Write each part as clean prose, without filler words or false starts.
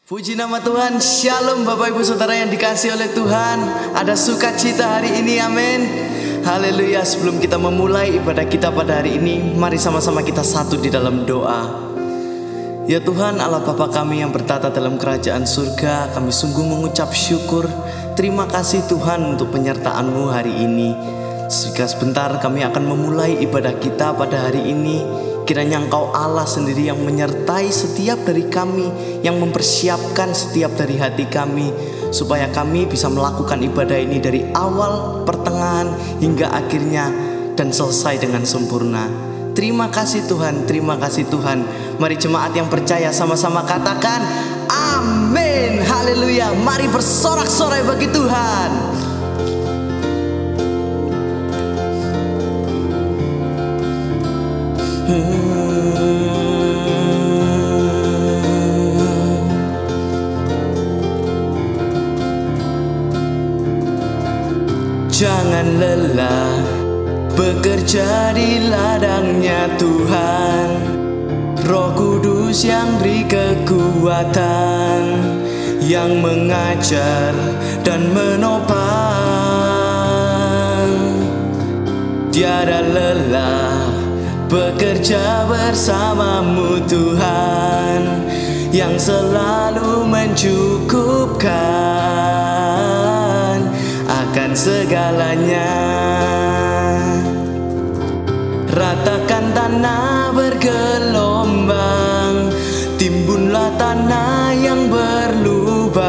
Puji nama Tuhan, Shalom Bapak Ibu Saudara yang dikasihi oleh Tuhan. Ada sukacita hari ini, amin. Haleluya. Sebelum kita memulai ibadah kita pada hari ini, mari sama-sama kita satu di dalam doa. Ya Tuhan Allah Bapa kami yang bertata dalam kerajaan surga, kami sungguh mengucap syukur. Terima kasih Tuhan untuk penyertaan-Mu hari ini. Sebentar kami akan memulai ibadah kita pada hari ini. Kiranya Engkau Allah sendiri yang menyertai setiap dari kami, yang mempersiapkan setiap dari hati kami, supaya kami bisa melakukan ibadah ini dari awal, pertengahan, hingga akhirnya dan selesai dengan sempurna. Terima kasih Tuhan, terima kasih Tuhan. Mari jemaat yang percaya sama-sama katakan amin. Haleluya. Mari bersorak-sorai bagi Tuhan. Jangan lelah bekerja di ladangnya Tuhan. Roh Kudus yang beri kekuatan, yang mengajar dan menopang. Tiada lelah bekerja bersamamu Tuhan, yang selalu mencukupkan akan segalanya. Ratakan tanah bergelombang, timbunlah tanah yang berlubang,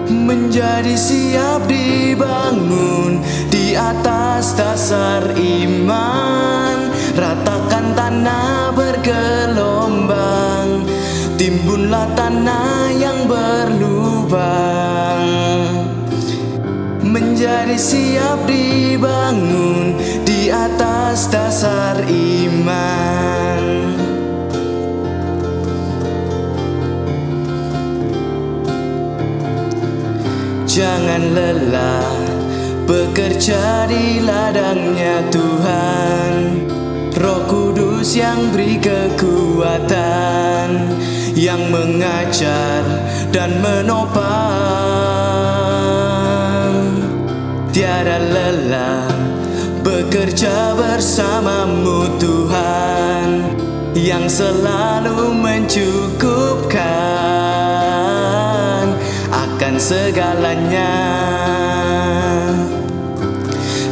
menjadi siap dibangun di atas dasar iman. Ratakan tanah bergelombang, timbunlah tanah yang berlubang, menjadi siap dibangun di atas dasar iman. Jangan lelah bekerja di ladangnya Tuhan. Roh Kudus yang beri kekuatan, yang mengajar dan menopang. Tiada lelah bekerja bersamamu Tuhan, yang selalu mencukupkan akan segalanya.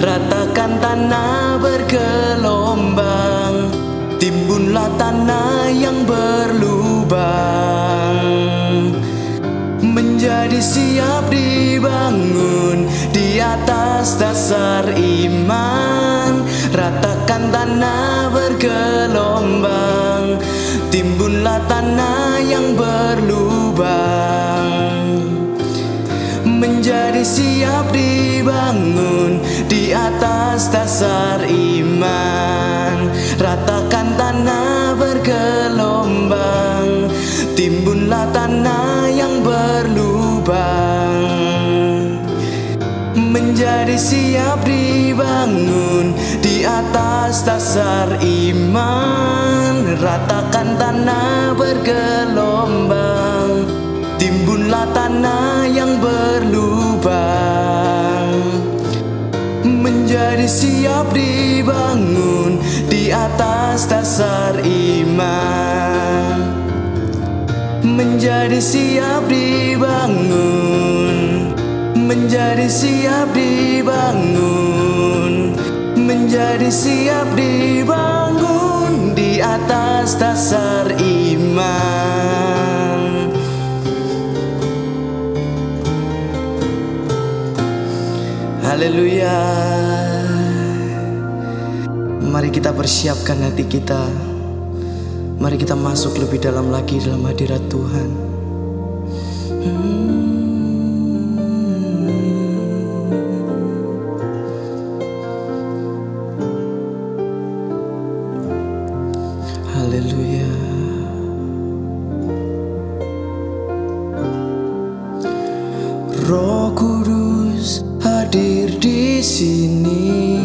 Ratakan tanah bergelombang, timbunlah tanah yang berlubang, menjadi siap dibangun di atas dasar iman. Ratakan tanah bergelombang, timbunlah tanah yang berlubang, menjadi siap dibangun di atas dasar iman. Ratakan tanah bergelombang, timbunlah tanah yang berlubang, menjadi siap dibangun di atas dasar iman. Ratakan tanah bergelombang, timbunlah tanah yang berlubang, menjadi siap dibangun di atas dasar iman, menjadi siap dibangun, menjadi siap dibangun, menjadi siap dibangun di atas dasar iman. Haleluya. Mari kita persiapkan hati kita. Mari kita masuk lebih dalam lagi dalam hadirat Tuhan. Haleluya. Roh Kudus hadir di sini,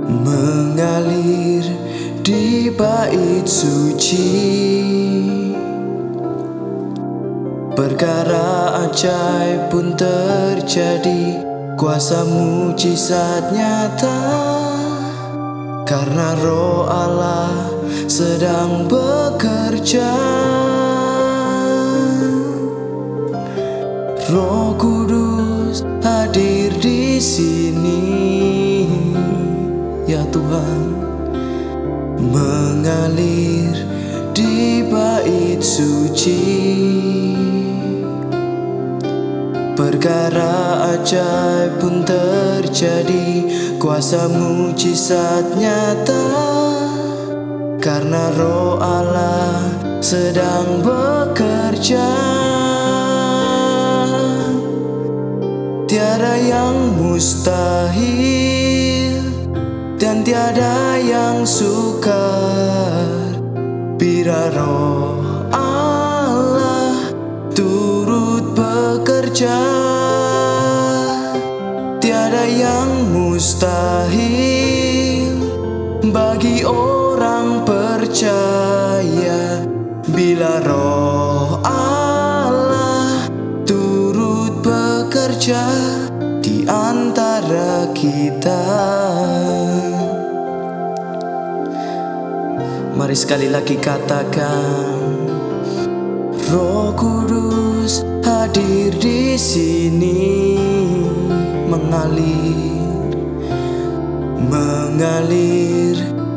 mengalir di bait suci. Perkara ajaib pun terjadi, kuasa mujizat nyata, karena Roh Allah sedang bekerja. Roh Kudus hadir di sini, ya Tuhan, mengalir di bait suci. Perkara ajaib pun terjadi, kuasa mujizat nyata, karena Roh Allah sedang bekerja. Tiada yang mustahil dan tiada yang sukar bila Roh Allah turut bekerja. Tiada yang mustahil bagi orang percaya bila Roh Allah turut bekerja di antara kita. Mari sekali lagi katakan, Roh Kudus hadir di sini, mengalir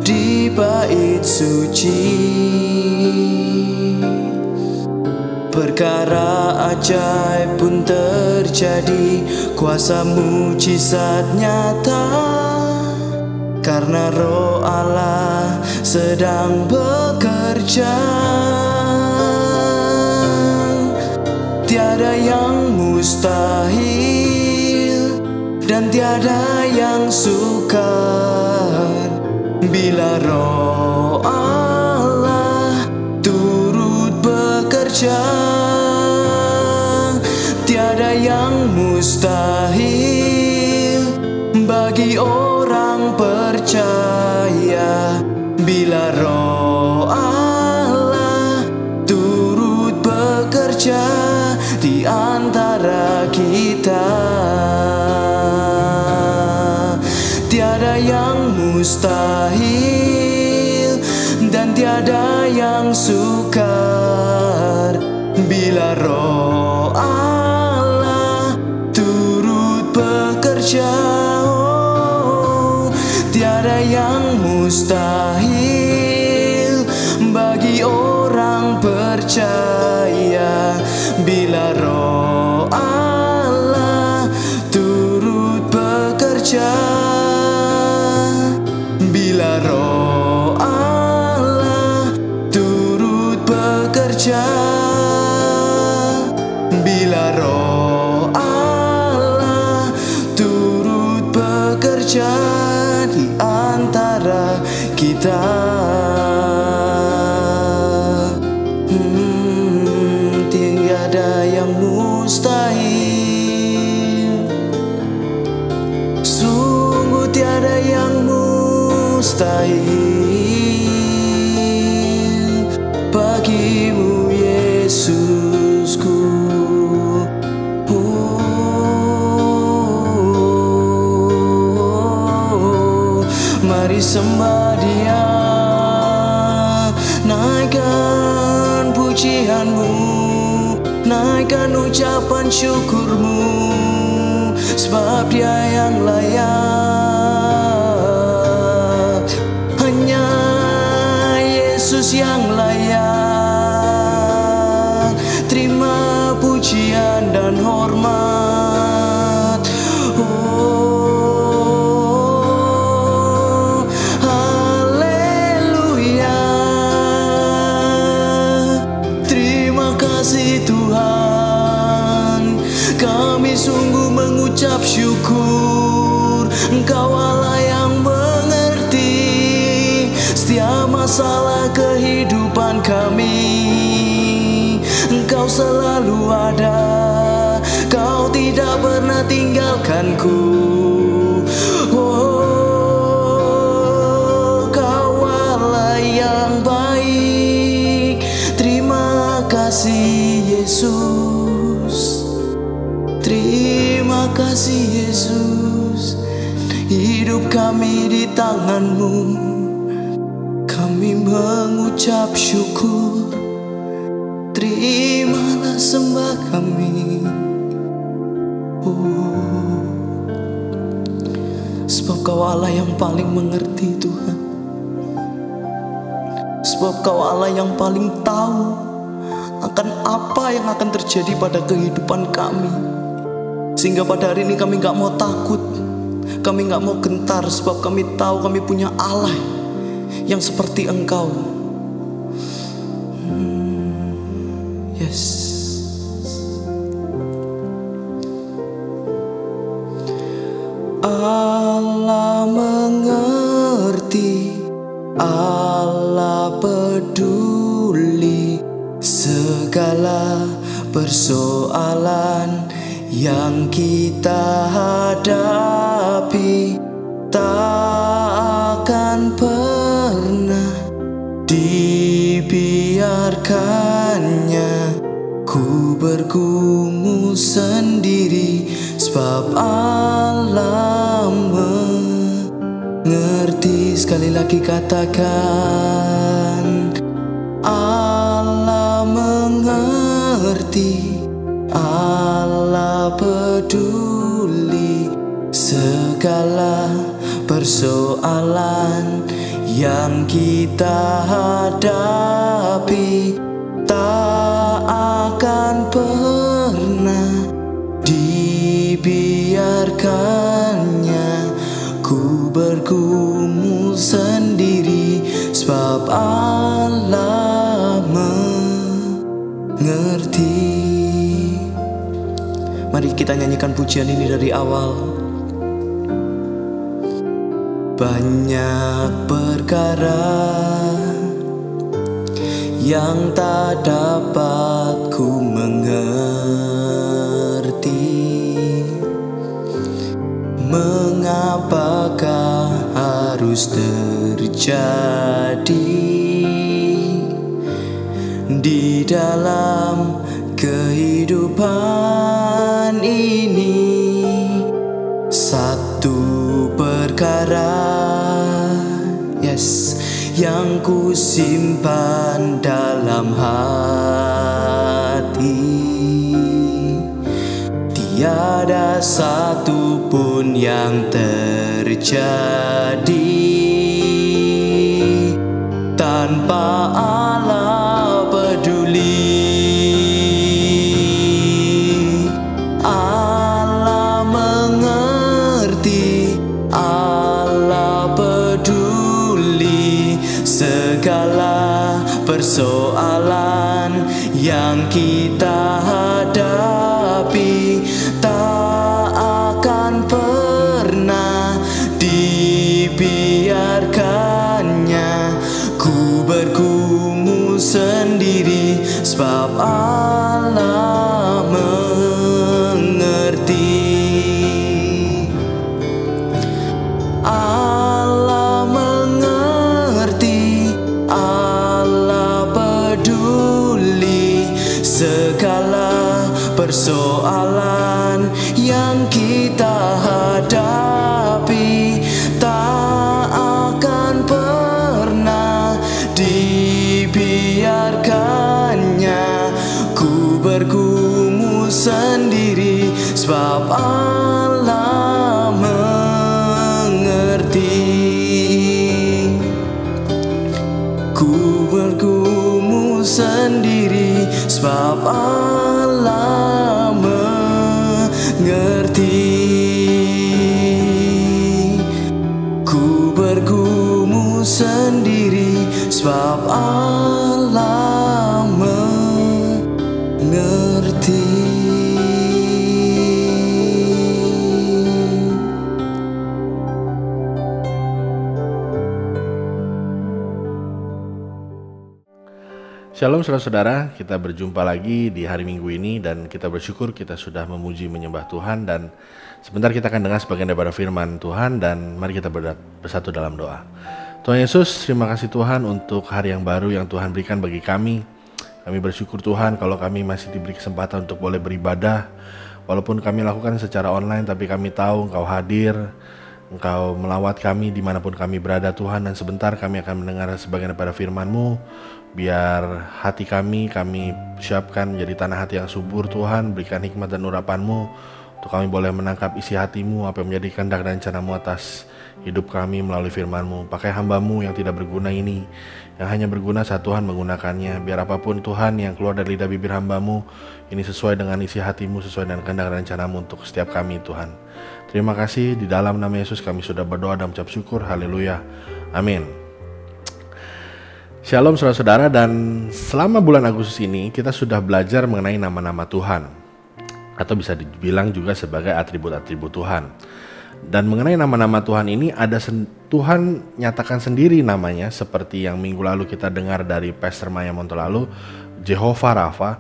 di bait suci. Perkara ajaib pun terjadi, kuasa mujizat nyata, karena Roh Allah sedang bekerja. Tiada yang mustahil dan tiada yang sukar bila Roh Allah turut bekerja. Tiada yang mustahil bagi orang percaya bila Roh Allah turut bekerja di antara kita. Tiada yang mustahil dan tiada yang sukar bila Roh Allah turut bekerja. Tiada yang mustahil bagi orang percaya bila Roh Allah turut bekerja. Bila Roh Allah turut bekerja, bila Roh Allah turut bekerja di antara kita. Tiada yang mustahil, sungguh tiada yang mustahil bagimu Yesusku. Mari sembah Dia, naikkan pujianmu, naikkan ucapan syukurmu, sebab Dia yang layak. Hanya Yesus yang layak terima pujian dan hormat. Oh, haleluya. Terima kasih Tuhan, kami sungguh mengucap syukur. Engkau Allah yang mengerti setiap masalah kehidupan kami. Engkau selalu ada, Kau tidak pernah tinggalkanku. Oh, Kau Allah kasih Yesus, terima kasih Yesus. Hidup kami di tangan-Mu, kami mengucap syukur. Terimalah sembah kami. Sebab Kau Allah yang paling mengerti Tuhan. Sebab Kau Allah yang paling tahu akan apa yang akan terjadi pada kehidupan kami. Sehingga pada hari ini kami gak mau takut, kami gak mau gentar. Sebab kami tahu kami punya Allah yang seperti Engkau. Yes. Allah mengerti, Allah peduli segala persoalan yang kita hadapi. Tak akan pernah dibiarkannya ku bergumul sendiri. Sebab Allah mengerti. Sekali lagi katakan, Allah mengerti, Allah peduli segala persoalan yang kita hadapi. Tak akan pernah dibiarkannya ku bergumul sendiri. Sebab Allah mengerti. Mari kita nyanyikan pujian ini dari awal. Banyak perkara yang tak dapat ku mengerti. Mengapakah harus terjadi di dalam kehidupan ini? Satu perkara, yes, yang ku simpan dalam hati. Tiada satu pun yang terjadi tanpa Allah peduli. Allah mengerti, Allah peduli segala persoalan yang kita hadapi. Tak akan pernah dibiarkannya ku bergumul sendiri. Sebab Allah mengerti. Allah mengerti, Allah peduli segala persoalan yang kita hadapi. Tak akan pernah dibiarkannya ku bergumul sendiri. Sebab Allah mengerti. Ku bergumul sendiri sebab Allah mengerti. Ku bergumul sendiri sebab Allah mengerti. Shalom saudara-saudara, kita berjumpa lagi di hari Minggu ini dan kita bersyukur kita sudah memuji menyembah Tuhan, dan sebentar kita akan dengar sebagian daripada firman Tuhan, dan mari kita bersatu dalam doa. Tuhan Yesus, terima kasih Tuhan untuk hari yang baru yang Tuhan berikan bagi kami. Kami bersyukur Tuhan kalau kami masih diberi kesempatan untuk boleh beribadah. Walaupun kami lakukan secara online, tapi kami tahu Engkau hadir, Engkau melawat kami dimanapun kami berada Tuhan. Dan sebentar kami akan mendengar sebagian daripada firman-Mu. Biar hati kami siapkan menjadi tanah hati yang subur Tuhan. Berikan hikmat dan urapan-Mu untuk kami boleh menangkap isi hati-Mu, apa yang menjadi kehendak dan rencana-Mu atas hidup kami melalui firman-Mu. Pakai hamba-Mu yang tidak berguna ini, yang hanya berguna saat Tuhan menggunakannya. Biar apapun Tuhan yang keluar dari lidah bibir hamba-Mu ini sesuai dengan isi hati-Mu, sesuai dengan kehendak dan rencana-Mu untuk setiap kami Tuhan. Terima kasih, di dalam nama Yesus kami sudah berdoa dan mengucap syukur. Haleluya, amin. Shalom saudara-saudara, dan selama bulan Agustus ini kita sudah belajar mengenai nama-nama Tuhan, atau bisa dibilang juga sebagai atribut-atribut Tuhan. Dan mengenai nama-nama Tuhan ini ada Tuhan nyatakan sendiri namanya, seperti yang minggu lalu kita dengar dari Pastor Maya Monto lalu, Jehovah Rafa.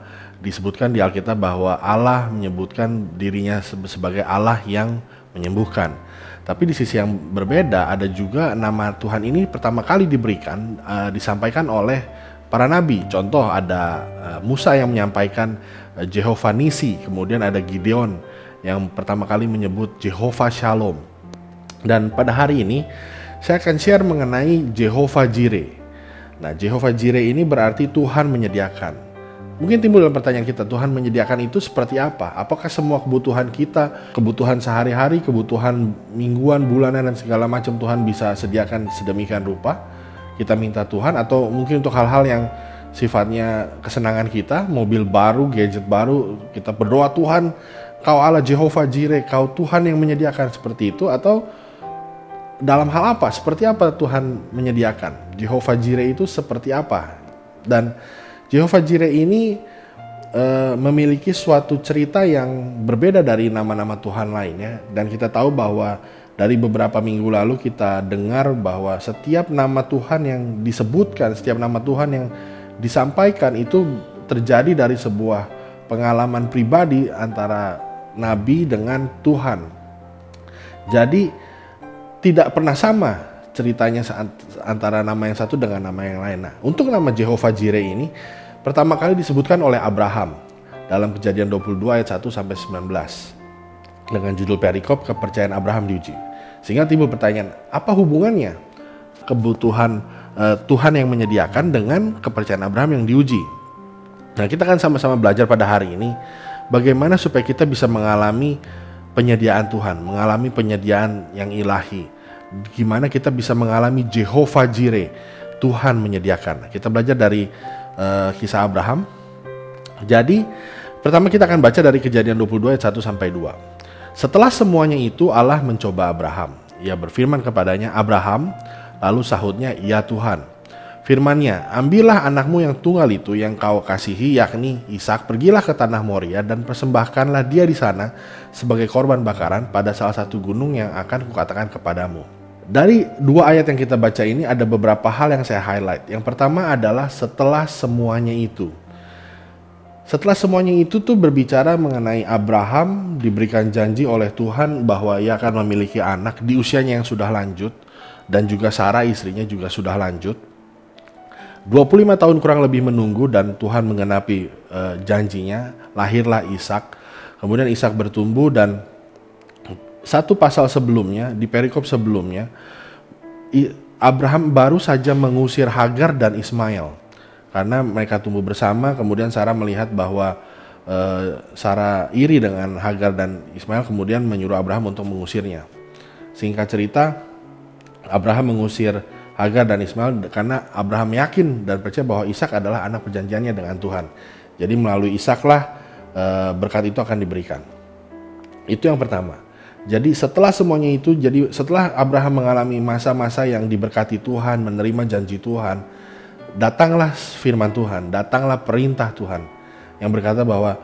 Disebutkan di Alkitab bahwa Allah menyebutkan dirinya sebagai Allah yang menyembuhkan. Tapi di sisi yang berbeda ada juga nama Tuhan ini pertama kali diberikan, disampaikan oleh para nabi. Contoh ada Musa yang menyampaikan Jehovah Nisi, kemudian ada Gideon yang pertama kali menyebut Jehovah Shalom. Dan pada hari ini saya akan share mengenai Jehovah Jireh. Nah, Jehovah Jireh ini berarti Tuhan menyediakan. Mungkin timbul dalam pertanyaan kita, Tuhan menyediakan itu seperti apa? Apakah semua kebutuhan kita, kebutuhan sehari-hari, kebutuhan mingguan, bulanan, dan segala macam Tuhan bisa sediakan sedemikian rupa? Kita minta Tuhan, atau mungkin untuk hal-hal yang sifatnya kesenangan kita, mobil baru, gadget baru, kita berdoa Tuhan, Kau Allah Jehovah Jireh, Kau Tuhan yang menyediakan, seperti itu? Atau dalam hal apa? Seperti apa Tuhan menyediakan? Jehovah Jireh itu seperti apa? Dan Jehovah Jireh ini memiliki suatu cerita yang berbeda dari nama-nama Tuhan lainnya. Dan kita tahu bahwa dari beberapa minggu lalu kita dengar bahwa setiap nama Tuhan yang disebutkan, setiap nama Tuhan yang disampaikan itu terjadi dari sebuah pengalaman pribadi antara nabi dengan Tuhan. Jadi tidak pernah sama ceritanya antara nama yang satu dengan nama yang lain. Nah, untuk nama Jehovah Jireh ini pertama kali disebutkan oleh Abraham dalam Kejadian 22 ayat 1 sampai 19 dengan judul perikop kepercayaan Abraham diuji. Sehingga timbul pertanyaan, apa hubungannya kebutuhan Tuhan yang menyediakan dengan kepercayaan Abraham yang diuji? Nah, kita akan sama-sama belajar pada hari ini bagaimana supaya kita bisa mengalami penyediaan Tuhan, mengalami penyediaan yang ilahi. Gimana kita bisa mengalami Jehovah Jireh, Tuhan menyediakan. Kita belajar dari kisah Abraham. Jadi, pertama kita akan baca dari Kejadian 22 ayat 1 sampai 2. Setelah semuanya itu Allah mencoba Abraham. Ia berfirman kepadanya, Abraham, lalu sahutnya, ya Tuhan. Firman-Nya, ambillah anakmu yang tunggal itu yang kau kasihi, yakni Ishak, pergilah ke tanah Moria dan persembahkanlah dia di sana sebagai korban bakaran pada salah satu gunung yang akan kukatakan kepadamu. Dari dua ayat yang kita baca ini ada beberapa hal yang saya highlight. Yang pertama adalah setelah semuanya itu. Setelah semuanya itu tuh berbicara mengenai Abraham diberikan janji oleh Tuhan bahwa ia akan memiliki anak di usianya yang sudah lanjut, dan juga Sarah istrinya juga sudah lanjut. 25 tahun kurang lebih menunggu dan Tuhan menggenapi janjinya, lahirlah Ishak. Kemudian Ishak bertumbuh dan satu pasal sebelumnya, di perikop sebelumnya, Abraham baru saja mengusir Hagar dan Ismail. Karena mereka tumbuh bersama, kemudian Sarah melihat bahwa Sarah iri dengan Hagar dan Ismail, kemudian menyuruh Abraham untuk mengusirnya. Singkat cerita, Abraham mengusir Hagar dan Ismail karena Abraham yakin dan percaya bahwa Ishak adalah anak perjanjiannya dengan Tuhan. Jadi melalui Ishaklah berkat itu akan diberikan. Itu yang pertama. Jadi setelah semuanya itu, jadi setelah Abraham mengalami masa-masa yang diberkati Tuhan, menerima janji Tuhan, datanglah firman Tuhan, datanglah perintah Tuhan yang berkata bahwa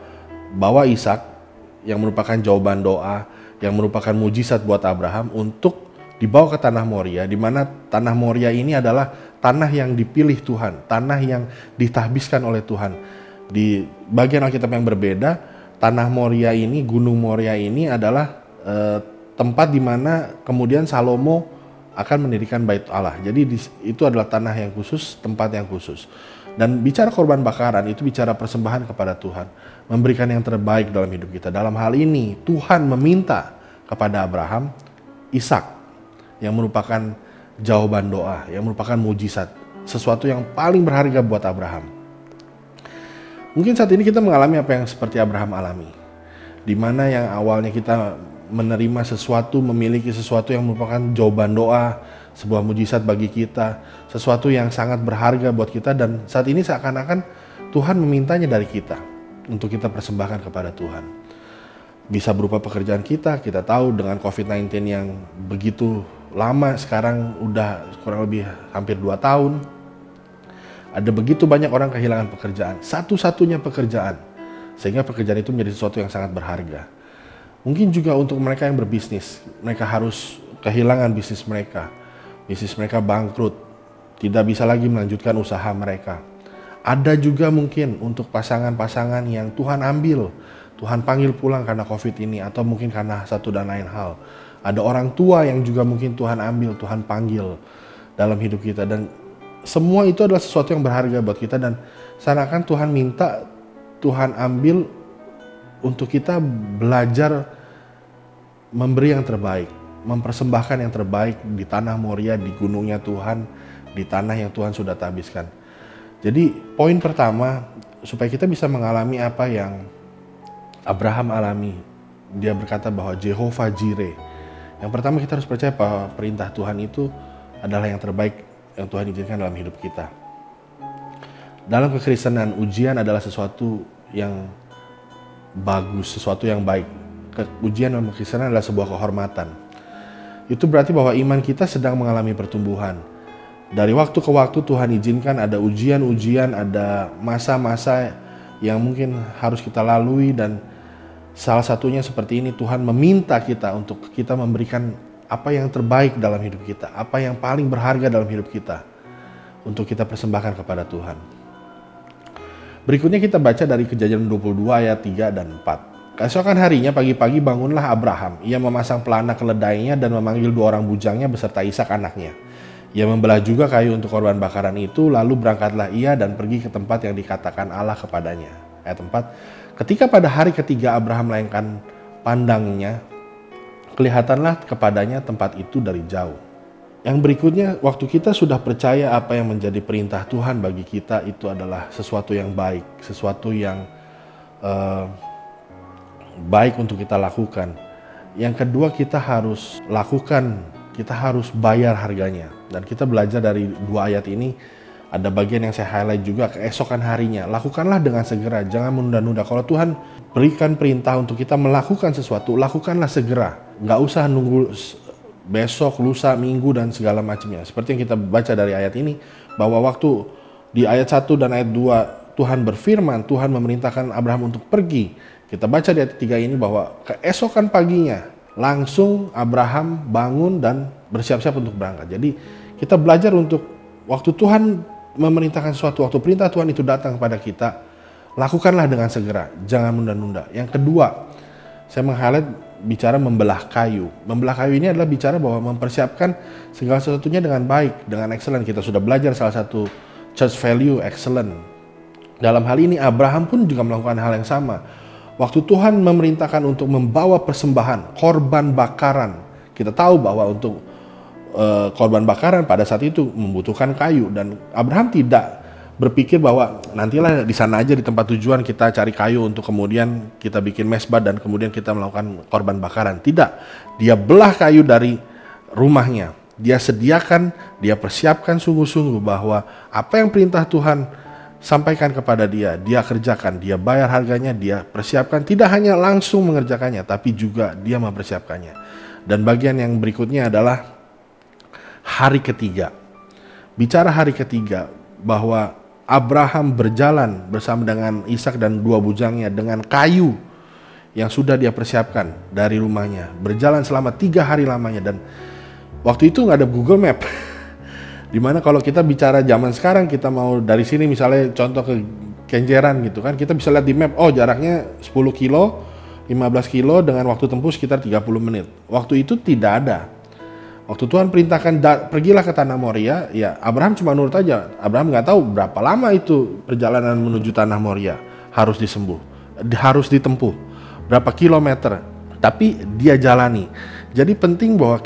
bawa Ishak, yang merupakan jawaban doa, yang merupakan mujizat buat Abraham, untuk dibawa ke tanah Moria, di mana tanah Moria ini adalah tanah yang dipilih Tuhan, tanah yang ditahbiskan oleh Tuhan. Di bagian Alkitab yang berbeda, tanah Moria ini, Gunung Moria ini adalah tempat di mana kemudian Salomo akan mendirikan bait Allah. Jadi itu adalah tanah yang khusus, tempat yang khusus. Dan bicara korban bakaran itu bicara persembahan kepada Tuhan, memberikan yang terbaik dalam hidup kita. Dalam hal ini Tuhan meminta kepada Abraham Ishak, yang merupakan jawaban doa, yang merupakan mujizat, sesuatu yang paling berharga buat Abraham. Mungkin saat ini kita mengalami apa yang seperti Abraham alami, di mana yang awalnya kita menerima sesuatu, memiliki sesuatu yang merupakan jawaban doa, sebuah mujizat bagi kita, sesuatu yang sangat berharga buat kita, dan saat ini seakan-akan Tuhan memintanya dari kita untuk kita persembahkan kepada Tuhan. Bisa berupa pekerjaan kita tahu dengan COVID-19 yang begitu lama, sekarang udah kurang lebih hampir 2 tahun. Ada begitu banyak orang kehilangan pekerjaan, satu-satunya pekerjaan, sehingga pekerjaan itu menjadi sesuatu yang sangat berharga. Mungkin juga untuk mereka yang berbisnis, mereka harus kehilangan bisnis mereka bangkrut, tidak bisa lagi melanjutkan usaha mereka. Ada juga mungkin untuk pasangan-pasangan yang Tuhan ambil, Tuhan panggil pulang karena COVID ini, atau mungkin karena satu dan lain hal. Ada orang tua yang juga mungkin Tuhan ambil, Tuhan panggil dalam hidup kita, dan semua itu adalah sesuatu yang berharga buat kita, dan seakan Tuhan minta, Tuhan ambil untuk kita belajar memberi yang terbaik, mempersembahkan yang terbaik di tanah Moria, di gunungnya Tuhan, di tanah yang Tuhan sudah tabiskan. Jadi poin pertama, supaya kita bisa mengalami apa yang Abraham alami, dia berkata bahwa Jehovah Jireh. Yang pertama, kita harus percaya bahwa perintah Tuhan itu adalah yang terbaik yang Tuhan izinkan dalam hidup kita. Dalam kekristenan, ujian adalah sesuatu yang bagus, sesuatu yang baik. Ujian dalam kekristenan adalah sebuah kehormatan. Itu berarti bahwa iman kita sedang mengalami pertumbuhan. Dari waktu ke waktu Tuhan izinkan ada ujian-ujian, ada masa-masa yang mungkin harus kita lalui, dan salah satunya seperti ini, Tuhan meminta kita untuk kita memberikan apa yang terbaik dalam hidup kita, apa yang paling berharga dalam hidup kita, untuk kita persembahkan kepada Tuhan. Berikutnya kita baca dari Kejadian 22 ayat 3 dan 4. Keesokan harinya pagi-pagi bangunlah Abraham. Ia memasang pelana keledainya dan memanggil 2 orang bujangnya beserta Ishak anaknya. Ia membelah juga kayu untuk korban bakaran itu, lalu berangkatlah ia dan pergi ke tempat yang dikatakan Allah kepadanya. Ayat 4. Ketika pada hari ketiga Abraham melayangkan pandangnya, kelihatanlah kepadanya tempat itu dari jauh. Yang berikutnya, waktu kita sudah percaya apa yang menjadi perintah Tuhan bagi kita itu adalah sesuatu yang baik, sesuatu yang baik untuk kita lakukan. Yang kedua, kita harus lakukan, kita harus bayar harganya. Dan kita belajar dari 2 ayat ini, ada bagian yang saya highlight juga, keesokan harinya. Lakukanlah dengan segera, jangan menunda-nunda. Kalau Tuhan berikan perintah untuk kita melakukan sesuatu, lakukanlah segera. Nggak usah nunggu besok, lusa, minggu, dan segala macamnya. Seperti yang kita baca dari ayat ini, bahwa waktu di ayat 1 dan ayat 2, Tuhan berfirman, Tuhan memerintahkan Abraham untuk pergi. Kita baca di ayat 3 ini bahwa keesokan paginya, langsung Abraham bangun dan bersiap-siap untuk berangkat. Jadi kita belajar untuk waktu Tuhan memerintahkan sesuatu, waktu perintah Tuhan itu datang kepada kita, lakukanlah dengan segera, jangan menunda-nunda. Yang kedua, saya meng-highlight bicara membelah kayu. Membelah kayu ini adalah bicara bahwa mempersiapkan segala sesuatunya dengan baik, dengan excellent. Kita sudah belajar salah satu church value, excellent. Dalam hal ini Abraham pun juga melakukan hal yang sama. Waktu Tuhan memerintahkan untuk membawa persembahan, korban bakaran, kita tahu bahwa untuk korban bakaran pada saat itu membutuhkan kayu, dan Abraham tidak berpikir bahwa nantilah di sana aja di tempat tujuan kita cari kayu untuk kemudian kita bikin mesbah dan kemudian kita melakukan korban bakaran. Tidak, dia belah kayu dari rumahnya, dia sediakan, dia persiapkan sungguh-sungguh bahwa apa yang perintah Tuhan sampaikan kepada dia kerjakan, dia bayar harganya, dia persiapkan, tidak hanya langsung mengerjakannya tapi juga dia mempersiapkannya. Dan bagian yang berikutnya adalah hari ketiga. Bicara hari ketiga, bahwa Abraham berjalan bersama dengan Ishak dan 2 bujangnya dengan kayu yang sudah dia persiapkan dari rumahnya. Berjalan selama 3 hari lamanya, dan waktu itu nggak ada Google Map. Dimana kalau kita bicara zaman sekarang, kita mau dari sini misalnya contoh ke Kenjeran gitu kan, kita bisa lihat di map, oh jaraknya 10 kilo, 15 kilo dengan waktu tempuh sekitar 30 menit. Waktu itu tidak ada. Waktu Tuhan perintahkan pergilah ke tanah Moria, ya Abraham cuma nurut aja. Abraham nggak tahu berapa lama itu perjalanan menuju tanah Moria harus harus ditempuh, berapa kilometer. Tapi dia jalani. Jadi penting bahwa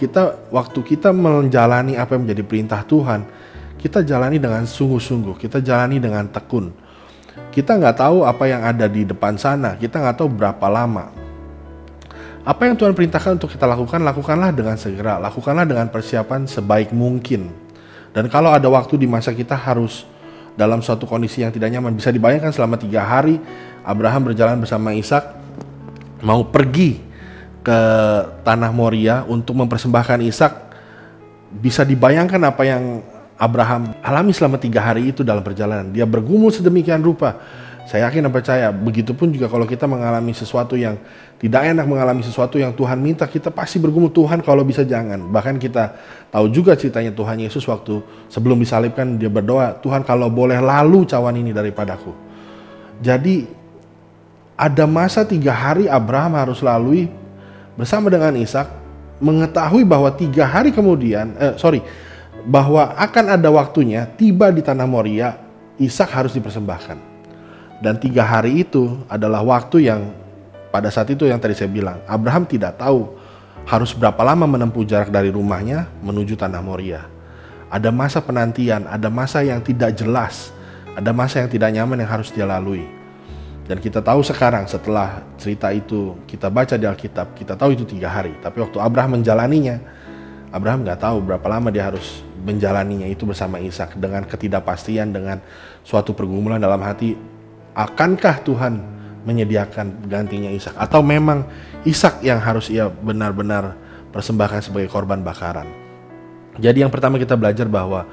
waktu kita menjalani apa yang menjadi perintah Tuhan, kita jalani dengan sungguh-sungguh, kita jalani dengan tekun. Kita nggak tahu apa yang ada di depan sana, kita nggak tahu berapa lama. Apa yang Tuhan perintahkan untuk kita lakukan, lakukanlah dengan segera, lakukanlah dengan persiapan sebaik mungkin. Dan kalau ada waktu di masa kita harus dalam suatu kondisi yang tidak nyaman, bisa dibayangkan selama 3 hari Abraham berjalan bersama Ishak mau pergi ke tanah Moria untuk mempersembahkan Ishak. Bisa dibayangkan apa yang Abraham alami selama 3 hari itu dalam perjalanan. Dia bergumul sedemikian rupa. Saya yakin dan percaya, begitupun juga kalau kita mengalami sesuatu yang tidak enak, mengalami sesuatu yang Tuhan minta, kita pasti bergumul, Tuhan kalau bisa jangan. Bahkan kita tahu juga ceritanya Tuhan Yesus waktu sebelum disalibkan, dia berdoa, Tuhan kalau boleh lalu cawan ini daripadaku. Jadi ada masa 3 hari Abraham harus lalui bersama dengan Ishak, mengetahui bahwa 3 hari kemudian, bahwa akan ada waktunya tiba di tanah Moria, Ishak harus dipersembahkan. Dan 3 hari itu adalah waktu yang pada saat itu yang tadi saya bilang, Abraham tidak tahu harus berapa lama menempuh jarak dari rumahnya menuju tanah Moria. Ada masa penantian, ada masa yang tidak jelas, ada masa yang tidak nyaman yang harus dia lalui. Dan kita tahu sekarang setelah cerita itu kita baca di Alkitab, kita tahu itu 3 hari. Tapi waktu Abraham menjalaninya, Abraham nggak tahu berapa lama dia harus menjalaninya itu bersama Ishak, dengan ketidakpastian, dengan suatu pergumulan dalam hati. Akankah Tuhan menyediakan gantinya Ishak, atau memang Ishak yang harus ia benar-benar persembahkan sebagai korban bakaran? Jadi yang pertama kita belajar bahwa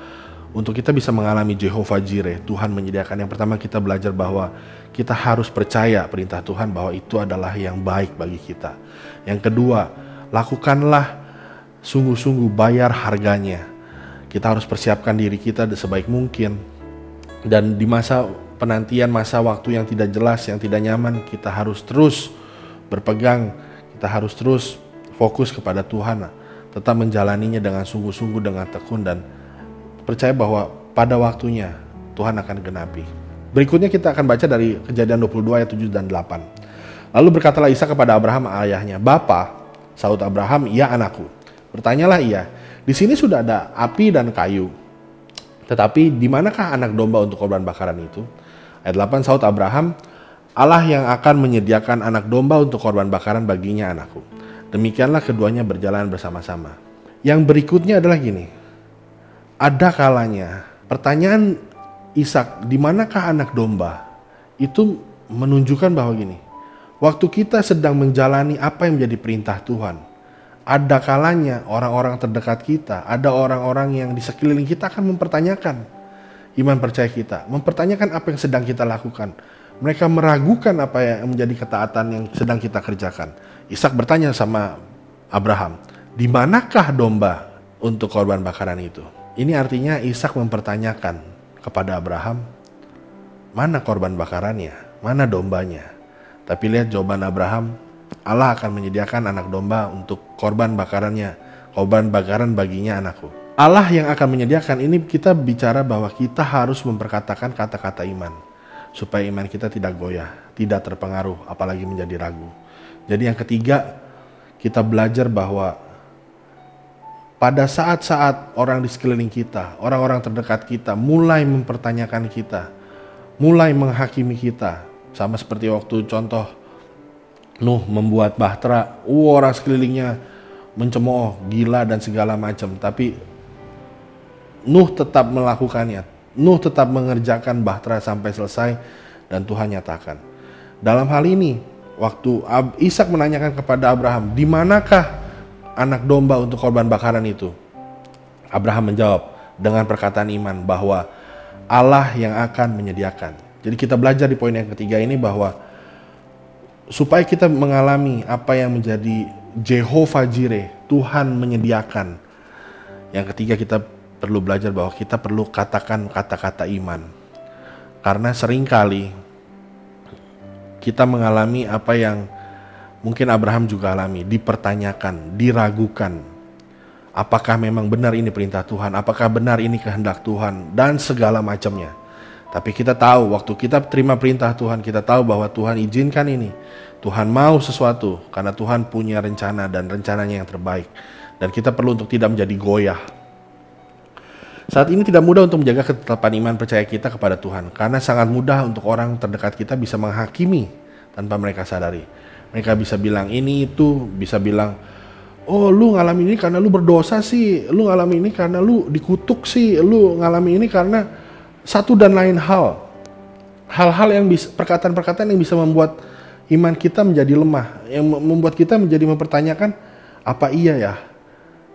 untuk kita bisa mengalami Jehovah Jireh, Tuhan menyediakan. Yang pertama kita belajar bahwa kita harus percaya perintah Tuhan bahwa itu adalah yang baik bagi kita. Yang kedua, lakukanlah sungguh-sungguh, bayar harganya. Kita harus persiapkan diri kita sebaik mungkin. Dan di masa penantian, masa waktu yang tidak jelas, yang tidak nyaman, kita harus terus berpegang, kita harus terus fokus kepada Tuhan, tetap menjalaninya dengan sungguh-sungguh, dengan tekun, dan percaya bahwa pada waktunya Tuhan akan genapi. Berikutnya kita akan baca dari Kejadian 22 ayat 7 dan 8. Lalu berkatalah Ishak kepada Abraham ayahnya, "Bapa," sahut Abraham, "Ya anakku." Bertanyalah ia, "Di sini sudah ada api dan kayu, tetapi di manakah anak domba untuk korban bakaran itu?" Ayat 8, sahut Abraham, "Allah yang akan menyediakan anak domba untuk korban bakaran baginya anakku." Demikianlah keduanya berjalan bersama-sama. Yang berikutnya adalah gini. Ada kalanya pertanyaan Ishak, di manakah anak domba? Itu menunjukkan bahwa gini. Waktu kita sedang menjalani apa yang menjadi perintah Tuhan, ada kalanya orang-orang terdekat kita, ada orang-orang yang di sekeliling kita akan mempertanyakan iman percaya kita, mempertanyakan apa yang sedang kita lakukan. Mereka meragukan apa yang menjadi ketaatan yang sedang kita kerjakan. Ishak bertanya sama Abraham, "Di manakah domba untuk korban bakaran itu?" Ini artinya Ishak mempertanyakan kepada Abraham, mana korban bakarannya, mana dombanya. Tapi lihat jawaban Abraham, Allah akan menyediakan anak domba untuk korban bakarannya, korban bakaran baginya anakku. Allah yang akan menyediakan, ini kita bicara bahwa kita harus memperkatakan kata-kata iman, supaya iman kita tidak goyah, tidak terpengaruh, apalagi menjadi ragu. Jadi yang ketiga, kita belajar bahwa pada saat-saat orang di sekeliling kita, orang-orang terdekat kita mulai mempertanyakan kita, mulai menghakimi kita, sama seperti waktu contoh Nuh membuat bahtera, orang sekelilingnya mencemooh, gila dan segala macam, tapi Nuh tetap melakukannya. Nuh tetap mengerjakan bahtera sampai selesai dan Tuhan nyatakan. Dalam hal ini, waktu Ishak menanyakan kepada Abraham, "Di manakah anak domba untuk korban bakaran itu?" Abraham menjawab dengan perkataan iman bahwa Allah yang akan menyediakan. Jadi kita belajar di poin yang ketiga ini bahwa supaya kita mengalami apa yang menjadi Jehovah Jireh, Tuhan menyediakan. Yang ketiga, kita perlu belajar bahwa kita perlu katakan kata-kata iman. Karena seringkali kita mengalami apa yang mungkin Abraham juga alami, dipertanyakan, diragukan. Apakah memang benar ini perintah Tuhan? Apakah benar ini kehendak Tuhan? Dan segala macamnya. Tapi kita tahu waktu kita terima perintah Tuhan, kita tahu bahwa Tuhan izinkan ini. Tuhan mau sesuatu karena Tuhan punya rencana dan rencananya yang terbaik. Dan kita perlu untuk tidak menjadi goyah. Saat ini tidak mudah untuk menjaga ketetapan iman percaya kita kepada Tuhan. Karena sangat mudah untuk orang terdekat kita bisa menghakimi tanpa mereka sadari. Mereka bisa bilang ini itu, bisa bilang, oh lu ngalamin ini karena lu berdosa sih, lu ngalamin ini karena lu dikutuk sih, lu ngalamin ini karena satu dan lain hal. Hal-hal yang bisa, perkataan-perkataan yang bisa membuat iman kita menjadi lemah, yang membuat kita menjadi mempertanyakan, apa iya ya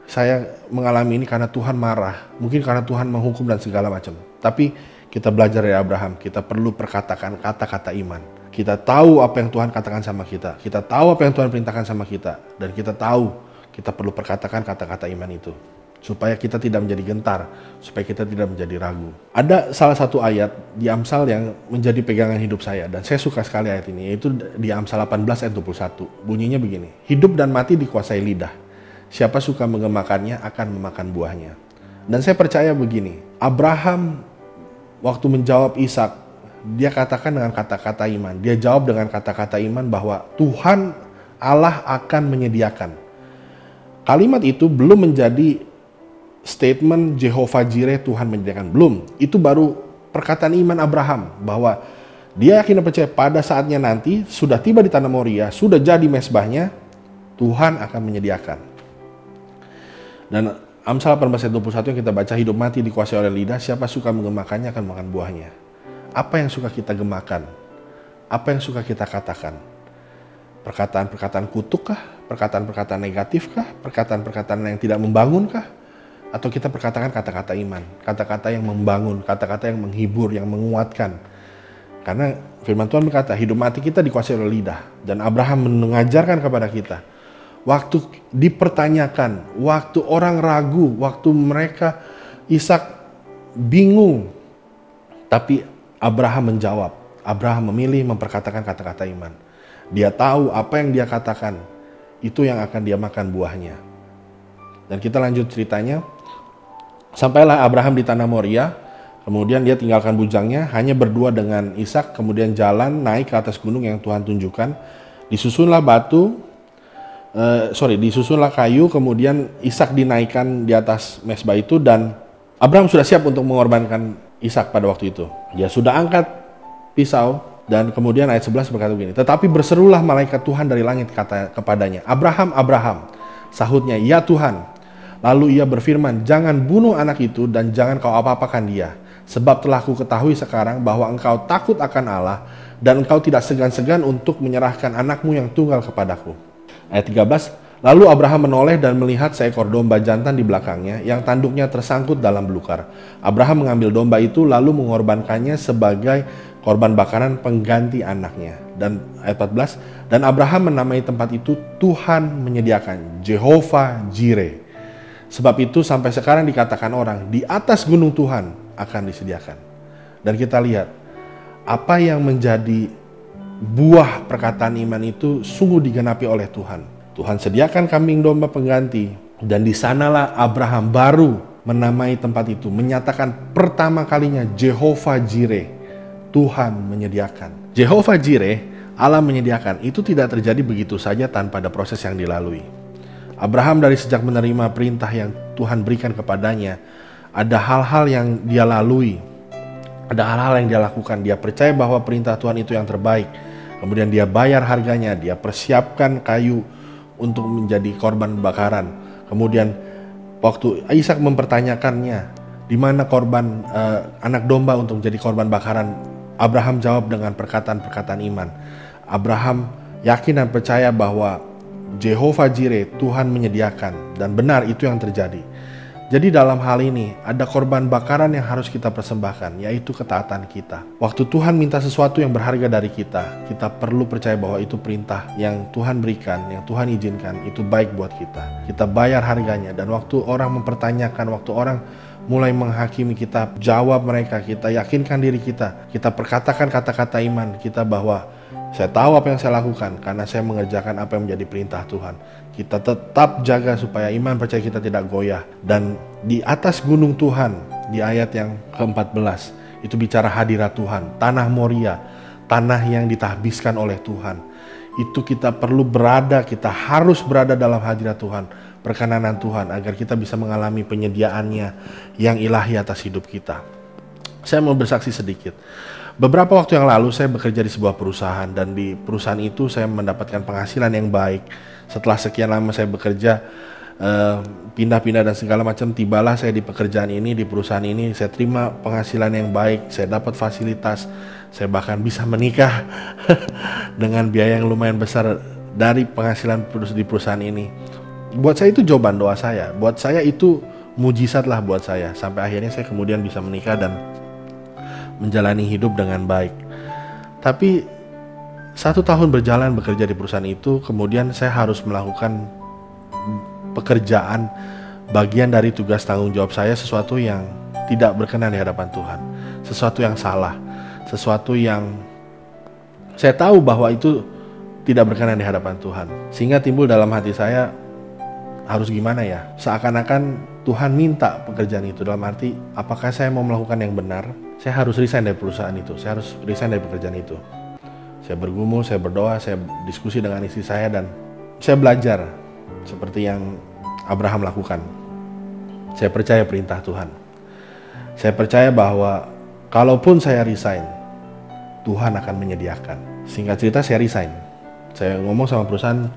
saya mengalami ini karena Tuhan marah, mungkin karena Tuhan menghukum dan segala macam. Tapi kita belajar dari Abraham, kita perlu perkatakan kata-kata iman. Kita tahu apa yang Tuhan katakan sama kita, kita tahu apa yang Tuhan perintahkan sama kita, dan kita tahu kita perlu perkatakan kata-kata iman itu. Supaya kita tidak menjadi gentar, supaya kita tidak menjadi ragu. Ada salah satu ayat di Amsal yang menjadi pegangan hidup saya, dan saya suka sekali ayat ini, yaitu di Amsal 18 ayat 21. Bunyinya begini, hidup dan mati dikuasai lidah. Siapa suka mengemakannya akan memakan buahnya. Dan saya percaya begini, Abraham waktu menjawab Ishak, dia katakan dengan kata-kata iman. Dia jawab dengan kata-kata iman bahwa Tuhan Allah akan menyediakan. Kalimat itu belum menjadi statement Jehovah Jireh, Tuhan menyediakan. Belum. Itu baru perkataan iman Abraham bahwa dia yakin dan percaya pada saatnya nanti sudah tiba di tanah Moria, sudah jadi mezbahnya, Tuhan akan menyediakan. Dan Amsal 18 ayat 21 yang kita baca, hidup mati dikuasai oleh lidah, siapa suka mengemakannya akan makan buahnya. Apa yang suka kita gemakan? Apa yang suka kita katakan? Perkataan-perkataan kutuk kah? Perkataan-perkataan negatif kah? Perkataan-perkataan yang tidak membangun kah? Atau kita perkatakan kata-kata iman, kata-kata yang membangun, kata-kata yang menghibur, yang menguatkan. Karena firman Tuhan berkata, hidup mati kita dikuasai oleh lidah. Dan Abraham mengajarkan kepada kita, waktu dipertanyakan, waktu orang ragu, waktu mereka Ishak bingung, tapi Abraham menjawab. Abraham memilih memperkatakan kata-kata iman. Dia tahu apa yang dia katakan, itu yang akan dia makan buahnya. Dan kita lanjut ceritanya. Sampailah Abraham di tanah Moria, kemudian dia tinggalkan bujangnya, hanya berdua dengan Ishak, kemudian jalan naik ke atas gunung yang Tuhan tunjukkan. Disusunlah disusunlah kayu, kemudian Ishak dinaikkan di atas mezbah itu, dan Abraham sudah siap untuk mengorbankan Ishak pada waktu itu. Dia sudah angkat pisau, dan kemudian ayat 11 berkata begini, tetapi berserulah malaikat Tuhan dari langit kata kepadanya, Abraham, Abraham. Sahutnya, ya Tuhan. Lalu ia berfirman, jangan bunuh anak itu dan jangan kau apa-apakan dia. Sebab telah ku ketahui sekarang bahwa engkau takut akan Allah dan engkau tidak segan-segan untuk menyerahkan anakmu yang tunggal kepadaku. Ayat 13, lalu Abraham menoleh dan melihat seekor domba jantan di belakangnya yang tanduknya tersangkut dalam belukar. Abraham mengambil domba itu lalu mengorbankannya sebagai korban bakaran pengganti anaknya. Dan ayat 14, dan Abraham menamai tempat itu Tuhan menyediakan, Jehovah Jireh. Sebab itu sampai sekarang dikatakan orang, di atas gunung Tuhan akan disediakan. Dan kita lihat, apa yang menjadi buah perkataan iman itu sungguh digenapi oleh Tuhan. Tuhan sediakan kambing domba pengganti, dan di sanalah Abraham baru menamai tempat itu, menyatakan pertama kalinya Jehovah Jireh, Tuhan menyediakan. Jehovah Jireh, Allah menyediakan, itu tidak terjadi begitu saja tanpa ada proses yang dilalui. Abraham dari sejak menerima perintah yang Tuhan berikan kepadanya, ada hal-hal yang dia lalui, ada hal-hal yang dia lakukan. Dia percaya bahwa perintah Tuhan itu yang terbaik. Kemudian dia bayar harganya, dia persiapkan kayu untuk menjadi korban bakaran. Kemudian waktu Ishak mempertanyakannya, di mana korban anak domba untuk menjadi korban bakaran, Abraham jawab dengan perkataan-perkataan iman. Abraham yakin dan percaya bahwa Jehovah Jireh, Tuhan menyediakan, dan benar itu yang terjadi. Jadi dalam hal ini ada korban bakaran yang harus kita persembahkan, yaitu ketaatan kita. Waktu Tuhan minta sesuatu yang berharga dari kita, kita perlu percaya bahwa itu perintah yang Tuhan berikan, yang Tuhan izinkan, itu baik buat kita. Kita bayar harganya, dan waktu orang mempertanyakan, waktu orang mulai menghakimi kita, jawab mereka, kita yakinkan diri kita perkatakan kata-kata iman kita bahwa Saya tahu apa yang saya lakukan karena saya mengerjakan apa yang menjadi perintah Tuhan. Kita tetap jaga supaya iman percaya kita tidak goyah. Dan di atas gunung Tuhan, di ayat yang ke-14, itu bicara hadirat Tuhan, tanah Moria, tanah yang ditahbiskan oleh Tuhan. Itu kita perlu berada, kita harus berada dalam hadirat Tuhan, perkenanan Tuhan, agar kita bisa mengalami penyediaannya yang ilahi atas hidup kita. Saya mau bersaksi sedikit. Beberapa waktu yang lalu saya bekerja di sebuah perusahaan, dan di perusahaan itu saya mendapatkan penghasilan yang baik. Setelah sekian lama saya bekerja, pindah-pindah dan segala macam, tibalah saya di pekerjaan ini, di perusahaan ini. Saya terima penghasilan yang baik, saya dapat fasilitas, saya bahkan bisa menikah dengan biaya yang lumayan besar dari penghasilan di perusahaan ini. Buat saya itu jawaban doa saya, buat saya itu mujizat lah buat saya. Sampai akhirnya saya kemudian bisa menikah dan menjalani hidup dengan baik. Tapi 1 tahun berjalan bekerja di perusahaan itu, kemudian saya harus melakukan pekerjaan bagian dari tugas tanggung jawab saya, sesuatu yang tidak berkenan di hadapan Tuhan, sesuatu yang salah, sesuatu yang saya tahu bahwa itu tidak berkenan di hadapan Tuhan. Sehingga timbul dalam hati saya, harus gimana ya? Seakan-akan Tuhan minta pekerjaan itu, dalam arti apakah saya mau melakukan yang benar? Saya harus resign dari perusahaan itu, saya harus resign dari pekerjaan itu. Saya bergumul, saya berdoa, saya diskusi dengan istri saya, dan saya belajar seperti yang Abraham lakukan. Saya percaya perintah Tuhan. Saya percaya bahwa kalaupun saya resign, Tuhan akan menyediakan. Singkat cerita, saya resign. Saya ngomong sama perusahaan,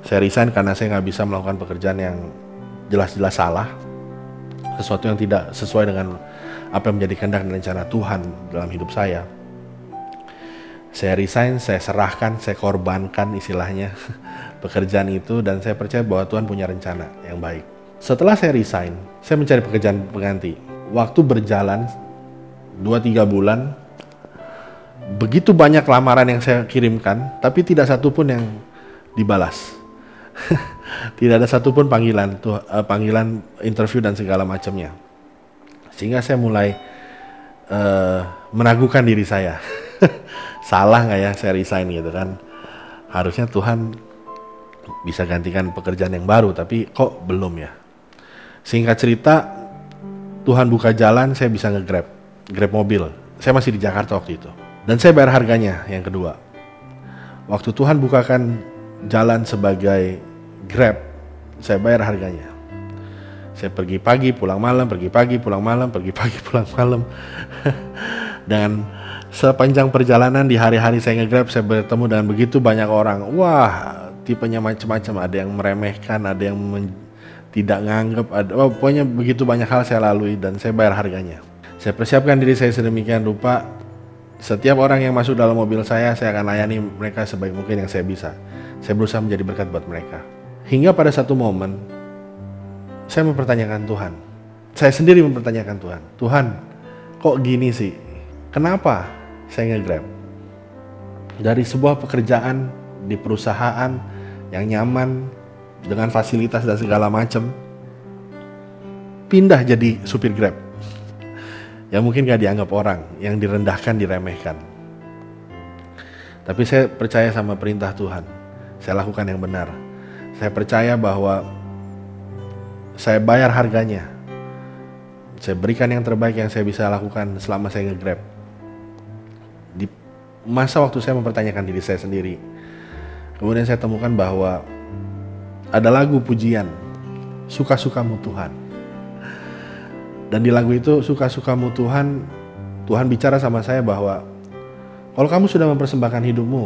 saya resign karena saya nggak bisa melakukan pekerjaan yang jelas-jelas salah, sesuatu yang tidak sesuai dengan apa yang menjadi kehendak dan rencana Tuhan dalam hidup saya. Saya resign, saya serahkan, saya korbankan istilahnya pekerjaan itu, dan saya percaya bahwa Tuhan punya rencana yang baik. Setelah saya resign, saya mencari pekerjaan pengganti. Waktu berjalan 2-3 bulan, begitu banyak lamaran yang saya kirimkan, tapi tidak satupun yang dibalas. Tidak ada satupun panggilan interview dan segala macamnya. Sehingga saya mulai meragukan diri saya. Salah nggak ya saya resign gitu kan? Harusnya Tuhan bisa gantikan pekerjaan yang baru, tapi kok belum ya? Singkat cerita, Tuhan buka jalan, saya bisa nge-grab mobil. Saya masih di Jakarta waktu itu, dan saya bayar harganya. Yang kedua, waktu Tuhan bukakan jalan sebagai Grab, saya bayar harganya. Saya pergi pagi, pulang malam, pergi pagi, pulang malam, pergi pagi, pulang malam. Dan sepanjang perjalanan di hari-hari saya nge-grab, saya bertemu dengan begitu banyak orang. Wah, tipenya macam-macam. Ada yang meremehkan, ada yang tidak nganggep, pokoknya begitu banyak hal saya lalui, dan saya bayar harganya. Saya persiapkan diri saya sedemikian rupa. Setiap orang yang masuk dalam mobil saya akan layani mereka sebaik mungkin yang saya bisa. Saya berusaha menjadi berkat buat mereka. Hingga pada satu momen, saya mempertanyakan Tuhan. Saya sendiri mempertanyakan Tuhan. Tuhan, kok gini sih? Kenapa saya nge-grab? Dari sebuah pekerjaan di perusahaan yang nyaman, dengan fasilitas dan segala macam, pindah jadi supir Grab. Yang mungkin gak dianggap orang, yang direndahkan, diremehkan. Tapi saya percaya sama perintah Tuhan. Saya lakukan yang benar. Saya percaya bahwa saya bayar harganya. Saya berikan yang terbaik yang saya bisa lakukan selama saya nge-grab. Di masa waktu saya mempertanyakan diri saya sendiri, kemudian saya temukan bahwa ada lagu pujian, Suka-sukamu Tuhan. Dan di lagu itu, Suka-sukamu Tuhan, Tuhan bicara sama saya bahwa kalau kamu sudah mempersembahkan hidupmu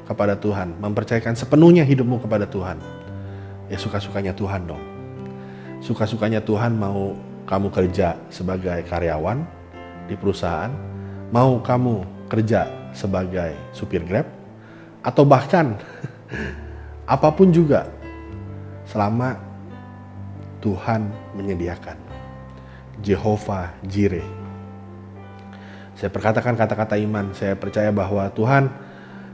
kepada Tuhan, mempercayakan sepenuhnya hidupmu kepada Tuhan, ya suka-sukanya Tuhan dong. Suka-sukanya Tuhan mau kamu kerja sebagai karyawan di perusahaan, mau kamu kerja sebagai supir Grab, atau bahkan apapun juga, selama Tuhan menyediakan. Jehovah Jireh. Saya perkatakan kata-kata iman. Saya percaya bahwa Tuhan,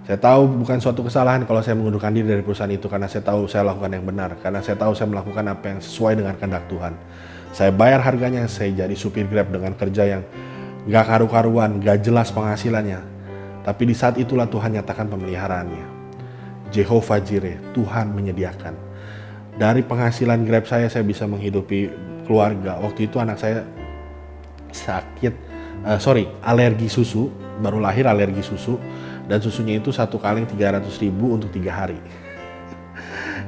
saya tahu bukan suatu kesalahan kalau saya mengundurkan diri dari perusahaan itu, karena saya tahu saya lakukan yang benar, karena saya tahu saya melakukan apa yang sesuai dengan kehendak Tuhan. Saya bayar harganya, saya jadi supir Grab dengan kerja yang gak karu-karuan, gak jelas penghasilannya. Tapi di saat itulah Tuhan nyatakan pemeliharaannya. Jehovah Jireh, Tuhan menyediakan. Dari penghasilan Grab saya bisa menghidupi keluarga. Waktu itu anak saya alergi susu, baru lahir alergi susu, dan susunya itu 1 kaleng 300.000 untuk 3 hari.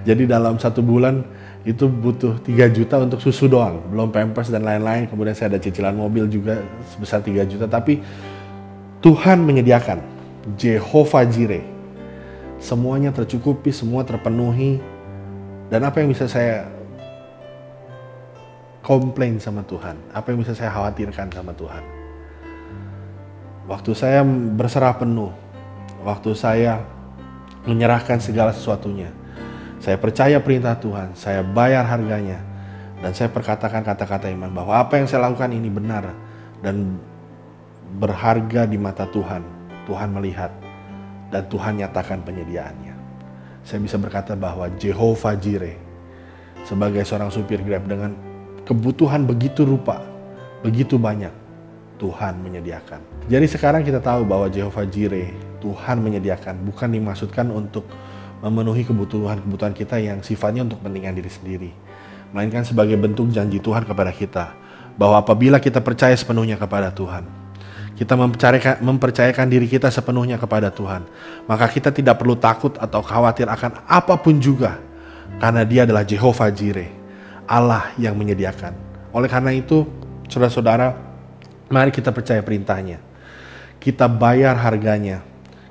Jadi dalam 1 bulan itu butuh 3 juta untuk susu doang, belum pampers dan lain-lain. Kemudian saya ada cicilan mobil juga sebesar 3 juta, tapi Tuhan menyediakan. Jehovah Jireh, semuanya tercukupi, semua terpenuhi. Dan apa yang bisa saya komplain sama Tuhan? Apa yang bisa saya khawatirkan sama Tuhan? Waktu saya berserah penuh, waktu saya menyerahkan segala sesuatunya, saya percaya perintah Tuhan, saya bayar harganya, dan saya perkatakan kata-kata iman bahwa apa yang saya lakukan ini benar dan berharga di mata Tuhan. Tuhan melihat dan Tuhan nyatakan penyediaannya. Saya bisa berkata bahwa Jehovah Jireh, sebagai seorang supir Grab dengan kebutuhan begitu rupa, begitu banyak, Tuhan menyediakan. Jadi sekarang kita tahu bahwa Jehovah Jireh, Tuhan menyediakan, bukan dimaksudkan untuk memenuhi kebutuhan-kebutuhan kita yang sifatnya untuk kepentingan diri sendiri, melainkan sebagai bentuk janji Tuhan kepada kita, bahwa apabila kita percaya sepenuhnya kepada Tuhan, kita mempercayakan diri kita sepenuhnya kepada Tuhan, maka kita tidak perlu takut atau khawatir akan apapun juga, karena Dia adalah Jehovah Jireh, Allah yang menyediakan. Oleh karena itu, saudara-saudara, mari kita percaya perintahnya, kita bayar harganya,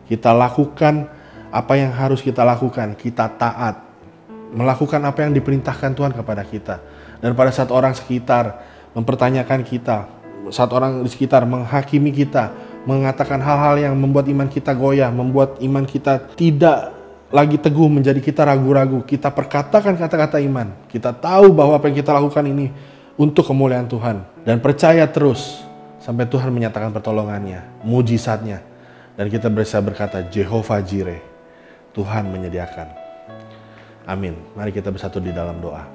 kita lakukan apa yang harus kita lakukan, kita taat, melakukan apa yang diperintahkan Tuhan kepada kita. Dan pada saat orang sekitar mempertanyakan kita, saat orang di sekitar menghakimi kita, mengatakan hal-hal yang membuat iman kita goyah, membuat iman kita tidak lagi teguh, menjadi kita ragu-ragu, kita perkatakan kata-kata iman. Kita tahu bahwa apa yang kita lakukan ini untuk kemuliaan Tuhan. Dan percaya terus sampai Tuhan menyatakan pertolongannya, mujizatnya. Dan kita bisa berkata, Jehovah Jireh, Tuhan menyediakan. Amin. Mari kita bersatu di dalam doa.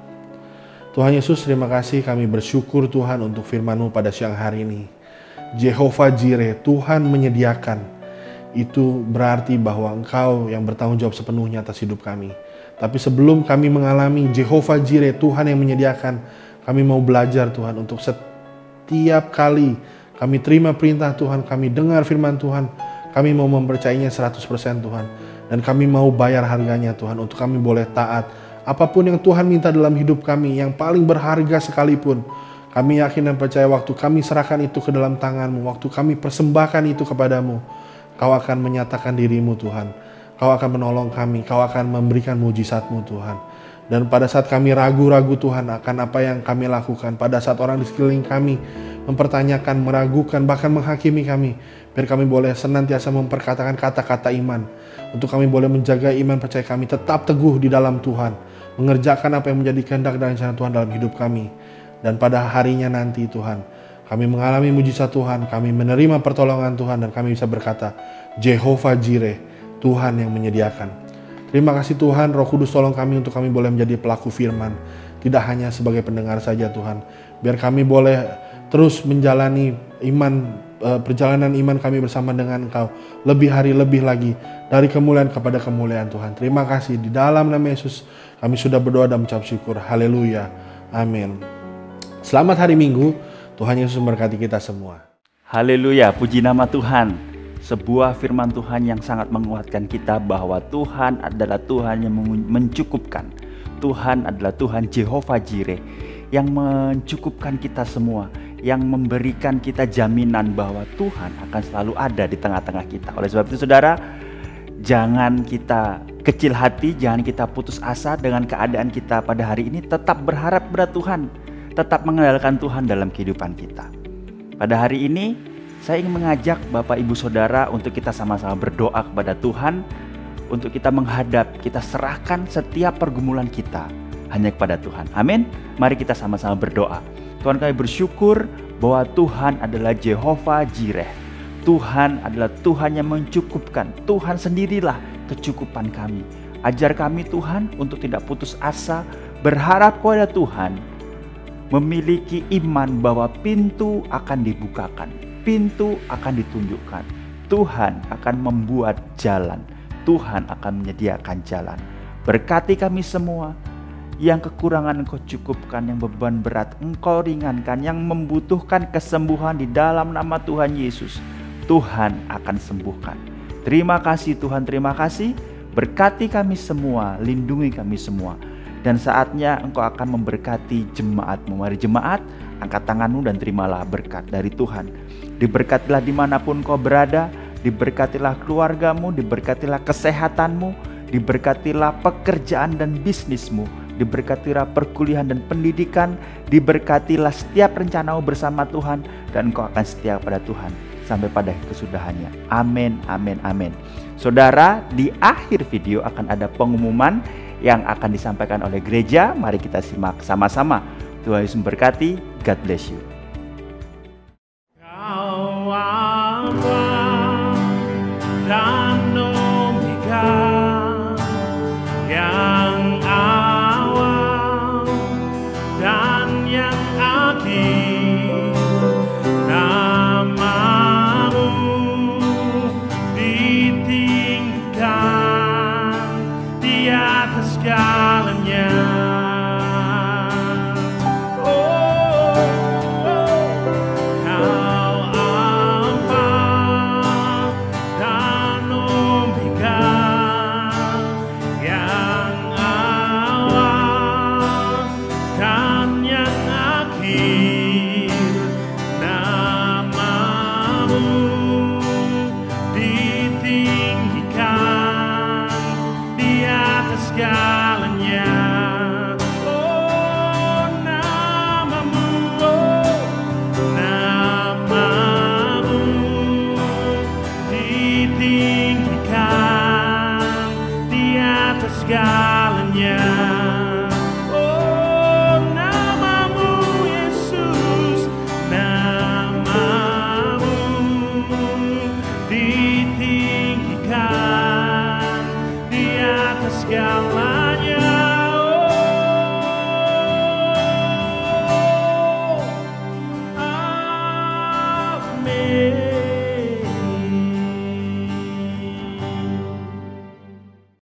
Tuhan Yesus, terima kasih, kami bersyukur Tuhan untuk firman-Mu pada siang hari ini. Jehovah Jireh, Tuhan menyediakan. Itu berarti bahwa Engkau yang bertanggung jawab sepenuhnya atas hidup kami. Tapi sebelum kami mengalami Jehovah Jireh, Tuhan yang menyediakan, kami mau belajar Tuhan untuk setiap kali kami terima perintah Tuhan, kami dengar firman Tuhan, kami mau mempercayainya 100% Tuhan. Dan kami mau bayar harganya Tuhan, untuk kami boleh taat. Apapun yang Tuhan minta dalam hidup kami, yang paling berharga sekalipun, kami yakin dan percaya waktu kami serahkan itu ke dalam tangan-Mu, waktu kami persembahkan itu kepadamu, Kau akan menyatakan diri-Mu Tuhan. Kau akan menolong kami, Kau akan memberikan mujizat-Mu Tuhan. Dan pada saat kami ragu-ragu Tuhan akan apa yang kami lakukan, pada saat orang di sekeliling kami mempertanyakan, meragukan, bahkan menghakimi kami, biar kami boleh senantiasa memperkatakan kata-kata iman, untuk kami boleh menjaga iman percaya kami tetap teguh di dalam Tuhan, mengerjakan apa yang menjadi kehendak dan rencana Tuhan dalam hidup kami. Dan pada harinya nanti Tuhan, kami mengalami mujizat Tuhan, kami menerima pertolongan Tuhan, dan kami bisa berkata, Jehovah Jireh, Tuhan yang menyediakan. Terima kasih Tuhan, Roh Kudus tolong kami untuk kami boleh menjadi pelaku firman, tidak hanya sebagai pendengar saja Tuhan. Biar kami boleh terus menjalani perjalanan iman kami bersama dengan Engkau, lebih hari lebih lagi, dari kemuliaan kepada kemuliaan Tuhan. Terima kasih, di dalam nama Yesus kami sudah berdoa dan mengucap syukur. Haleluya, amin. Selamat hari Minggu, Tuhan Yesus memberkati kita semua. Haleluya, puji nama Tuhan. Sebuah firman Tuhan yang sangat menguatkan kita bahwa Tuhan adalah Tuhan yang mencukupkan. Tuhan adalah Tuhan Jehovah Jireh yang mencukupkan kita semua, yang memberikan kita jaminan bahwa Tuhan akan selalu ada di tengah-tengah kita. Oleh sebab itu saudara, jangan kita kecil hati, jangan kita putus asa dengan keadaan kita pada hari ini. Tetap berharap pada Tuhan, tetap mengandalkan Tuhan dalam kehidupan kita. Pada hari ini saya ingin mengajak Bapak Ibu Saudara untuk kita sama-sama berdoa kepada Tuhan, untuk kita menghadap, kita serahkan setiap pergumulan kita hanya kepada Tuhan. Amin. Mari kita sama-sama berdoa. Tuhan, kami bersyukur bahwa Tuhan adalah Jehovah Jireh. Tuhan adalah Tuhan yang mencukupkan. Tuhan sendirilah kecukupan kami. Ajar kami Tuhan untuk tidak putus asa, berharap kepada Tuhan, memiliki iman bahwa pintu akan dibukakan, pintu akan ditunjukkan, Tuhan akan membuat jalan. Tuhan akan menyediakan jalan. Berkati kami semua. Yang kekurangan Engkau cukupkan, yang beban berat Engkau ringankan, yang membutuhkan kesembuhan di dalam nama Tuhan Yesus, Tuhan akan sembuhkan. Terima kasih Tuhan, terima kasih. Berkati kami semua, lindungi kami semua. Dan saatnya Engkau akan memberkati jemaat-Mu. Mari jemaat, angkat tanganmu dan terimalah berkat dari Tuhan. Diberkatilah dimanapun kau berada, diberkatilah keluargamu, diberkatilah kesehatanmu, diberkatilah pekerjaan dan bisnismu, diberkatilah perkuliahan dan pendidikan, diberkatilah setiap rencanamu bersama Tuhan, dan engkau akan setia pada Tuhan sampai pada kesudahannya. Amin, amin, amin. Saudara, di akhir video akan ada pengumuman yang akan disampaikan oleh gereja. Mari kita simak sama-sama. Tuhan Yesus memberkati. God bless you. Kau Alfa dan Omega, yang awal dan yang akhir. Namamu ditinggikan di atas segalanya. Segalanya, oh namamu Yesus, namamu ditinggikan di atas segala.